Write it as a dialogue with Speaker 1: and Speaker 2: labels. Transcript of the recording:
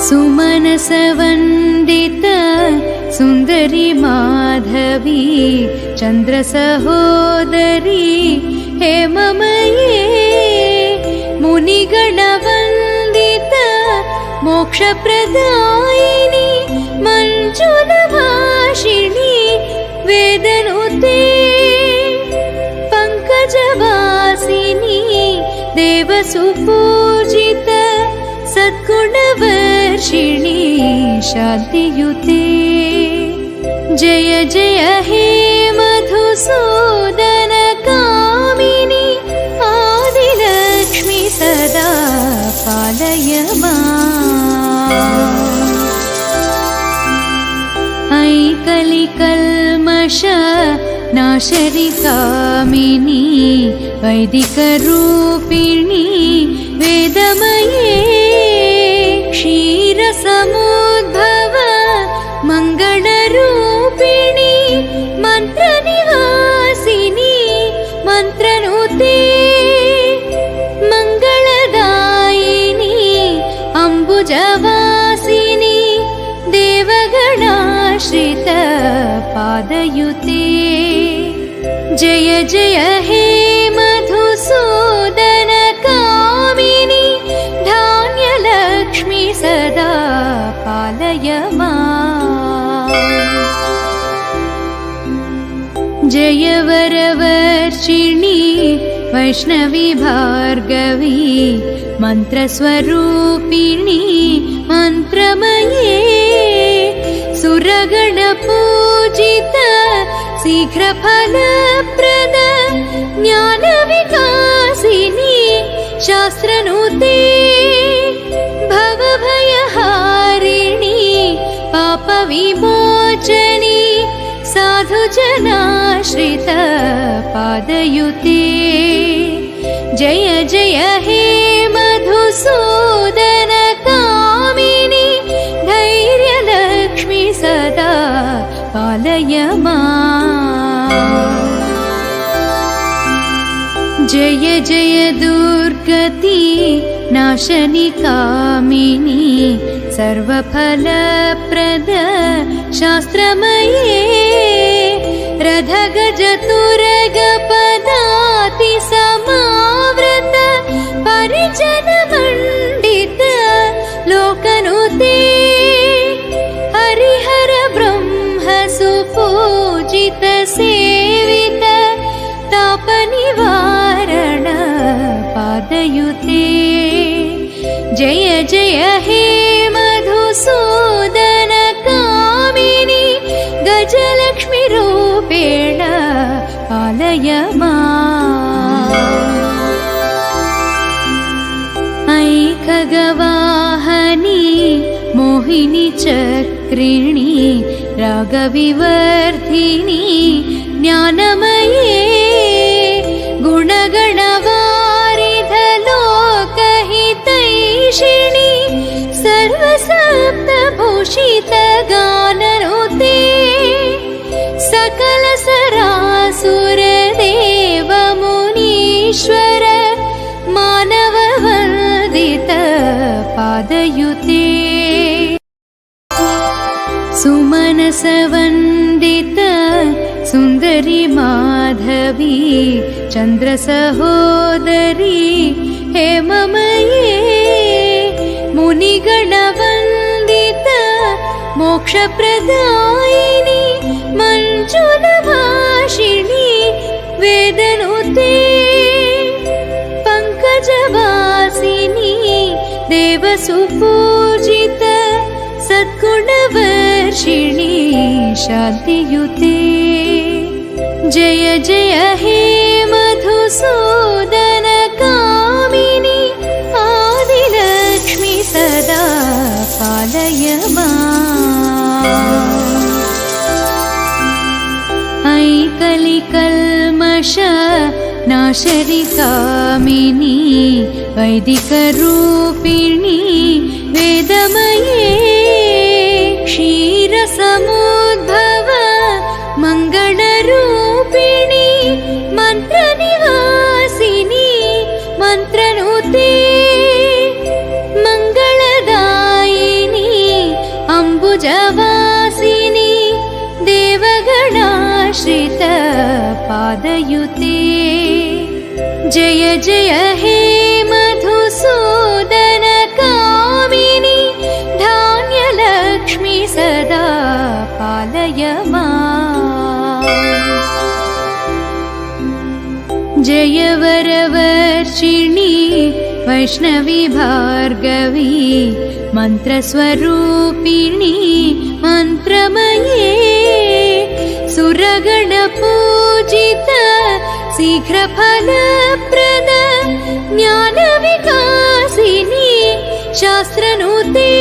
Speaker 1: सुमनसवन्दित सुन्दरी माधवी चन्द्रसहोदरी हेममये मुनिगणवन्दित मोक्षप्रदायिनी मञ्जुलभाषिणी वेदनुते पङ्कजवासिनी देवसुपूजित सद्गुणवर्षिणी शान्तियुते जय जय हे मधुसूदन कामिनी आदिलक्ष्मी सदा पालय माम्। ऐ कलिकल्मष नाशरि कामिनी वैदिकरूपिणी वेदमये क्षीरसमुद्भव मङ्गलरूपिणी मन्त्रनिवासिनी मन्त्रनुते मङ्गलदायिनी अम्बुजवासिनी देवगणाश्रित पादयुते जय जय हे मधुसूदन कामिनी धान्यलक्ष्मी सदा पालय माम्। जय वरवर्षिणी वैष्णवी भार्गवी मन्त्रस्वरूपिणी मन्त्रमये सुरगणपूजित शीघ्रफलप्रद ज्ञानविकासिनी शास्त्रनुते भवभयहारिणी पापविमोचनी साधुजनाश्रित पादयुते जय जय हे मधुसूदन कामिनी धैर्यलक्ष्मी सदा पालय माम्। जय जय दुर्गति नाशनि कामिनी सर्वफलप्रद शास्त्रमये रथगजतुरगपदाति समावृत परिजनमण्डित लोकनुते हरिहर ब्रह्म सुपूजित सेवित तापनिवारण पादयुते जय जय हे मधुसूदन कामिनी गजलक्ष्मी रूपेण पालय माम्। ऐ खगवाहनी मोहिनी चक्रिणी रागविवर्धिनी ज्ञानमये गुणगणवारिधलोकहितैषिणी सर्वसप्तभूषितगाननुते सकलसरासुरदेवमुनीश्वर मानववन्दित पादयुते सुमनसवन्दित सुन्दरी माधवी चन्द्रसहोदरी हेममये मुनिगणवन्दित मोक्षप्रदायिनी मञ्जुलभाषिणी वेदनुते पङ्कजवासिनी देवसुपूजित सद्गुणवर्षिणी शान्तियुते जय जय हे मधुसूदन कामिनी आदिलक्ष्मी सदा पालय माम्। ऐ कलिकल्मष नाशरि कामिनी वैदिकरूपिणी वेदमये क्षीरसमुद्भव मङ्गलरूपिणी मन्त्रनिवासिनी मन्त्रनुते मङ्गलदायिनी जय जय हे मधुसूदन कामिनी धान्यलक्ष्मी सदा पालय माम्। जय वरवर्षिणी वैष्णवी भार्गवी मन्त्रस्वरूपिणी मन्त्रमये सुरगणपूजित शीघ्रफलप्रद ज्ञानविकासिनी शास्त्रनुते